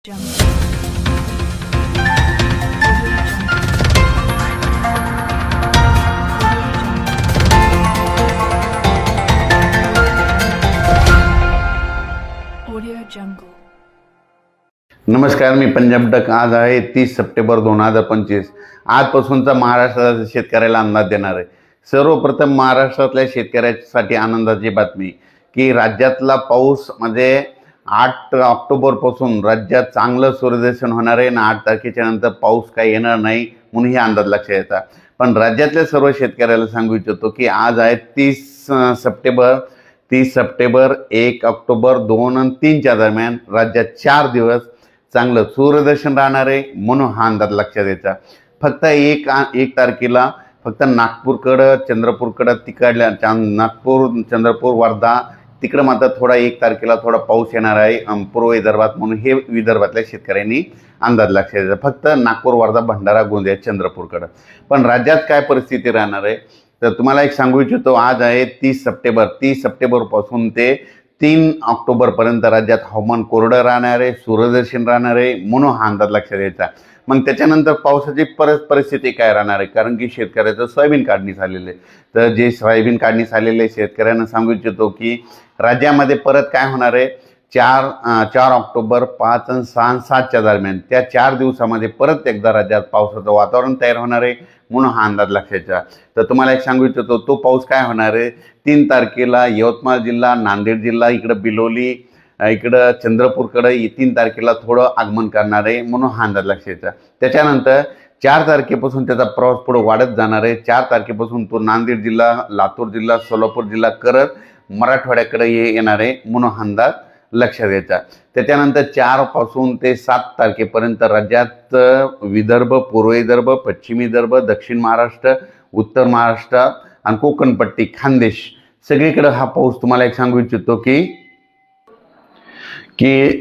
नमस्कार, मी पंजाब डक. आज आहे 30 सप्टेंबर 2025. आजपासूनचा महाराष्ट्राच्या शेतकऱ्याला अंदाज देणार आहे. सर्वप्रथम महाराष्ट्रातल्या शेतकऱ्यासाठी आनंदाची बातमी की राज्यातला पाऊस म्हणजे 8 ऑक्टोबरपासून राज्यात चांगलं सूर्यदर्शन होणार आहे आणि 8 तारखेच्या नंतर पाऊस काही येणार नाही म्हणून हे अंदाज लक्षात येतात. पण राज्यातल्या सर्व शेतकऱ्याला सांगू इच्छितो की आज आहे 30 सप्टेंबर 1 ऑक्टोबर 2 आणि 3च्या दरम्यान राज्यात 4 दिवस चांगलं सूर्यदर्शन राहणार आहे म्हणून हा अंदाज लक्षात यायचा. फक्त एक तारखेला फक्त नागपूरकडं चंद्रपूरकडं तिकडल्या नागपूर चंद्रपूर वर्धा तिकडं मात्र थोडा 1 तारखेला थोडा पाऊस येणार आहे पूर्व विदर्भात म्हणून हे विदर्भातल्या शेतकऱ्यांनी अंदाज लक्षात द्यायचा. फक्त नागपूर वर्धा भंडारा गोंदिया चंद्रपूरकडं. पण राज्यात काय परिस्थिती राहणार आहे तर तुम्हाला एक सांगू इच्छितो. आज आहे 30 सप्टेंबरपासून ते 3 ऑक्टोबरपर्यंत राज्यात हवामान कोरडं राहणार आहे, सूर्यदर्शन राहणार आहे म्हणून हा अंदाज लक्षात द्यायचा. मग त्याच्यानंतर पावसाची परिस्थिती काय राहणार आहे कारण की शेतकऱ्याचं सोयाबीन काढणी झालेलं आहे. तर जे सोयाबीन काढणी झालेले शेतकऱ्यांना सांगू इच्छितो की राज्यामध्ये परत काय होणार आहे 4 ऑक्टोबर 5 आणि 6 आणि 7च्या दरम्यान त्या 4 दिवसामध्ये परत एकदा राज्यात पावसाचं वातावरण तयार होणार आहे म्हणून हा अंदाज लक्षात. तर तुम्हाला एक सांगू इच्छितो तो पाऊस काय होणार आहे 3 तारखेला यवतमाळ जिल्हा, नांदेड जिल्हा, इकडं बिलोली, इकडं चंद्रपूरकडं 3 तारखेला थोडं आगमन करणार आहे म्हणून हा अंदाज लक्षात. त्याच्यानंतर 4 तारखेपासून त्याचा प्रवास पुढे वाढत जाणार आहे. 4 तारखेपासून तो नांदेड जिल्हा, लातूर जिल्हा, सोलापूर जिल्हा करत मराठवाड्याकडे येणार आहे म्हणून हा अंदाज लक्षात द्यायचा. त्याच्यानंतर 4 पासून ते 7 तारखेपर्यंत राज्यात विदर्भ, पूर्व विदर्भ, पश्चिम विदर्भ, दक्षिण महाराष्ट्र, उत्तर महाराष्ट्र आणि कोकणपट्टी, खानदेश सगळीकडे हा पाऊस तुम्हाला एक सांगू इच्छितो की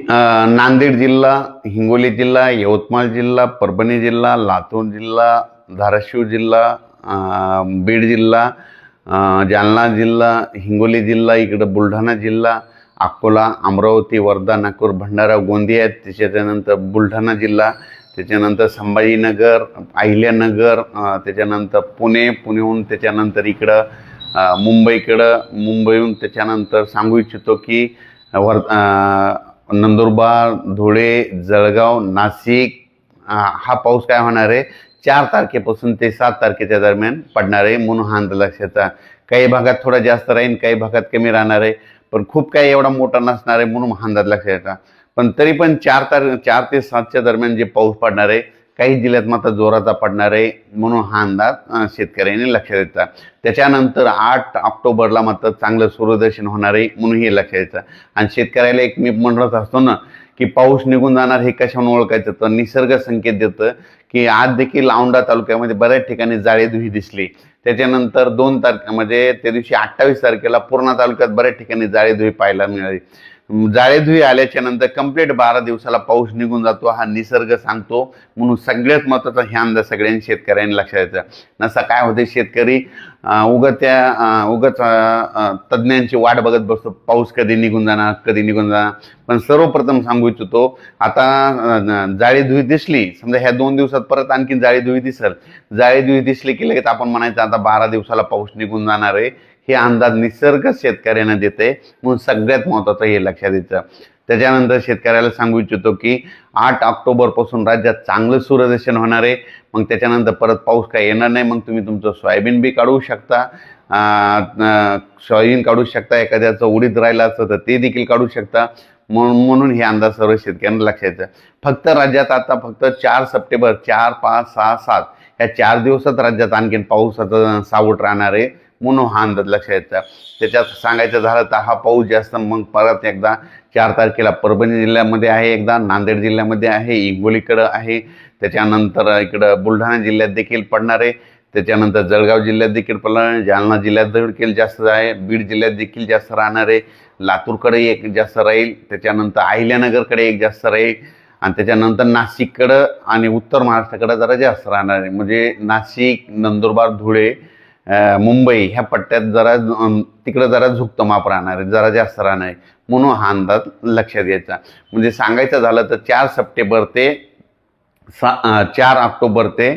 नांदेड जिल्हा, हिंगोली जिल्हा, यवतमाळ जिल्हा, परभणी जिल्हा, लातूर जिल्हा, धाराशिव जिल्हा, बीड जिल्हा, जालना जिल्हा, हिंगोली जिल्हा, इकडं बुलढाणा जिल्हा, अकोला, अमरावती, वर्धा, नागपूर, भंडारा, गोंदिया, त्याच्यानंतर बुलढाणा जिल्हा, त्याच्यानंतर संभाजीनगर, अहिल्यानगर, त्याच्यानंतर पुण्याहून त्याच्यानंतर इकडं मुंबईहून त्याच्यानंतर सांगू इच्छितो की नंदुरबार, धुळे, जळगाव, नाशिक हा पाऊस काय होणार आहे 4 तारखेपासून ते 7 तारखेच्या दरम्यान पडणार आहे म्हणून हा अंदाज लक्षात. काही भागात थोडा जास्त राहील, काही भागात कमी राहणार आहे, पण खूप काही एवढा मोठा नसणार आहे म्हणून हा अंदाज लक्षात येतात. पण तरी पण 4 ते 7च्या दरम्यान जे पाऊस पडणार आहे काही जिल्ह्यात मात्र जोराचा पडणार आहे म्हणून हा अंदाज शेतकऱ्यांनी लक्षात येतात. त्याच्यानंतर 8 ऑक्टोबरला मात्र चांगलं सूर्यदर्शन होणार आहे म्हणून हे लक्षात येतं. आणि शेतकऱ्याला एक मी म्हणत असतो ना की पाऊस निघून जाणार हे कशाने ओळखायचं तर निसर्ग संकेत देतं की आज देखील औंढा तालुक्यामध्ये बऱ्याच ठिकाणी जाळेधुई दिसली. त्याच्यानंतर 2 तारखे म्हणजे त्या दिवशी 28 तारखेला पूर्णा तालुक्यात बऱ्याच ठिकाणी जाळेधुई पाहायला मिळाली. जाळेधुई आल्याच्या नंतर कंप्लीट 12 दिवसाला पाऊस निघून जातो हा निसर्ग सांगतो म्हणून सगळ्यात महत्त्वाचा हे अंदाज सगळ्यांनी शेतकऱ्यांनी लक्षात द्यायचा. नसा काय होते शेतकरी उगत तज्ज्ञांची वाट बघत बसतो पाऊस कधी निघून जाणार. पण सर्वप्रथम सांगू इच्छितो आता जाळेधुई दिसली समजा ह्या 2 दिवसात परत आणखी जाळेधुई दिसली की लगेच आपण म्हणायचं आता 12 दिवसाला पाऊस निघून जाणार आहे हे अंदाज निसर्ग शेतकऱ्यांना देते म्हणून सगळ्यात महत्त्वाचं हे लक्षात द्यायचं. त्याच्यानंतर शेतकऱ्याला सांगू इच्छितो की 8 ऑक्टोबरपासून राज्यात चांगलं सूर्यदर्शन होणार आहे. मग त्याच्यानंतर परत पाऊस काही येणार नाही. मग तुम्ही तुमचं सोयाबीन बी काढू शकता, एखाद्याचं उडीद राहिलं असतं तर ते देखील काढू शकता म्हणून हे अंदाज सर्व शेतकऱ्यांना लक्षात येतं. फक्त राज्यात आता फक्त 4 सप्टेंबर 4, 5, 6, 7 या 4 दिवसात राज्यात आणखीन पावसाचं सावट राहणार आहे म्हणून हा अंदाज लक्षात येतं. त्याच्यात सांगायचं झालं तर हा पाऊस जास्त मग परत एकदा 4 तारखेला परभणी जिल्ह्यामध्ये आहे, एकदा नांदेड जिल्ह्यामध्ये आहे, हिंगोलीकडं आहे, त्याच्यानंतर इकडं बुलढाणा जिल्ह्यात देखील पडणार आहे, त्याच्यानंतर जळगाव जिल्ह्यात देखील पडणार, जालना जिल्ह्यात देखील जास्त आहे, बीड जिल्ह्यात देखील जास्त राहणार आहे, लातूरकडे एक जास्त राहील, त्याच्यानंतर अहिल्यानगरकडे एक जास्त राहील आणि त्याच्यानंतर नाशिककडं आणि उत्तर महाराष्ट्राकडे जरा जास्त राहणार आहे. म्हणजे नाशिक, नंदुरबार, धुळे, मुंबई ह्या पट्ट्यात जरा तिकडं जरा झुकतं माप राहणार आहे, जरा जास्त राहणार आहे. म्हणून हा अंदाज लक्षात घ्यायचा. म्हणजे सांगायचं झालं तर 4 सप्टेंबर ते 4 ऑक्टोबर ते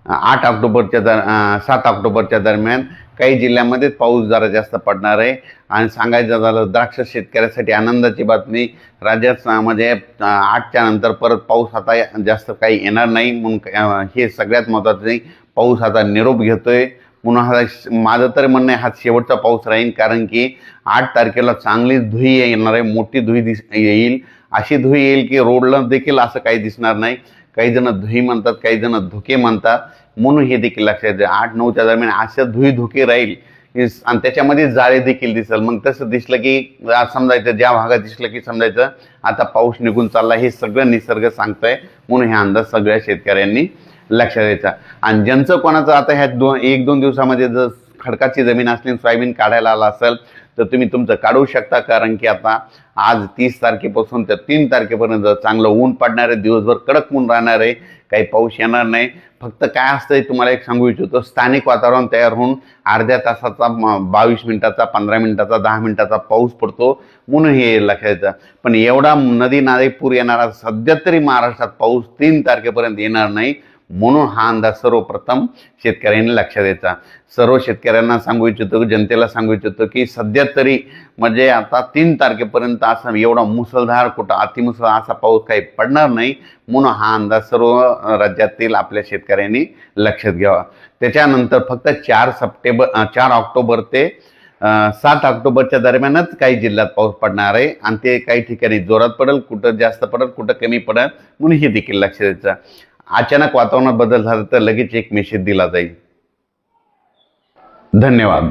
7 ऑक्टोबरच्या दरम्यान काही जिल्ह्यामध्ये पाऊस जरा जास्त पडणार आहे. आणि सांगायचं झालं द्राक्ष शेतकऱ्यासाठी आनंदाची बातमी, राज्यात म्हणजे 8च्या नंतर परत पाऊस आता जास्त काही येणार नाही. म्हणून हे सगळ्यात महत्त्वाचं आहे. पाऊस आता निरोप घेतोय. म्हणून हा माझं तर म्हणणं आहे हा शेवटचा पाऊस राहील. कारण की 8 तारखेला चांगली धुई येणार आहे, मोठी धुई येईल. अशी धुई येईल की रोडला देखील असं काही दिसणार नाही. काही जण धुई म्हणतात, काही जण धुके म्हणतात. म्हणून हे देखील लक्षात द्या. 8-9च्या दरम्यान अशा धुई धुके राहील आणि त्याच्यामध्ये जाळे देखील दिसेल. मग तसं दिसलं की समजायचं, ज्या भागात दिसलं की समजायचं आता पाऊस निघून चालला. हे सगळं निसर्ग सांगतोय. म्हणून हे अंदाज सगळ्या शेतकऱ्यांनी लक्षात द्यायचा. आणि ज्यांचं कोणाचं आता ह्या 1-2 दिवसामध्ये जर खडकाची जमीन असली सोयाबीन काढायला आला असेल तर तुम्ही तुमचं काढू शकता. कारण की आता आज 30 तारखेपासून तर 3 तारखेपर्यंत चांगलं ऊन पडणार आहे. दिवसभर कडक ऊन राहणार आहे. काही पाऊस येणार नाही. फक्त काय असतंय तुम्हाला एक सांगू इच्छितो, स्थानिक वातावरण तयार होऊन अर्ध्या तासाचा 22 मिनिटाचा, 15 मिनिटाचा, 10 मिनिटाचा पाऊस पडतो. म्हणून हे लक्षात येतं. पण एवढा नदी नाले पूर येणारा सध्या तरी महाराष्ट्रात पाऊस 3 तारखेपर्यंत येणार नाही. म्हणून हा अंदाज सर्वप्रथम शेतकऱ्यांनी लक्षात द्यायचा. सर्व शेतकऱ्यांना सांगू इच्छितो, जनतेला सांगू इच्छितो की सध्या तरी म्हणजे आता 3 तारखेपर्यंत असं एवढा मुसळधार कुठं अतिमुसळधार असा पाऊस काही पडणार नाही. म्हणून हा अंदाज सर्व राज्यातील आपल्या शेतकऱ्यांनी लक्षात घ्यावा. त्याच्यानंतर फक्त 4 ऑक्टोबर ते 7 ऑक्टोबरच्या दरम्यानच काही जिल्ह्यात पाऊस पडणार आहे. आणि ते काही ठिकाणी जोरात पडेल, कुठं जास्त पडेल, कुठं कमी पडेल. म्हणून हे देखील लक्षात द्यायचं. अचानक वातावरणात बदल झाला तर लगेच एक मेसेज दिला जाईल. धन्यवाद.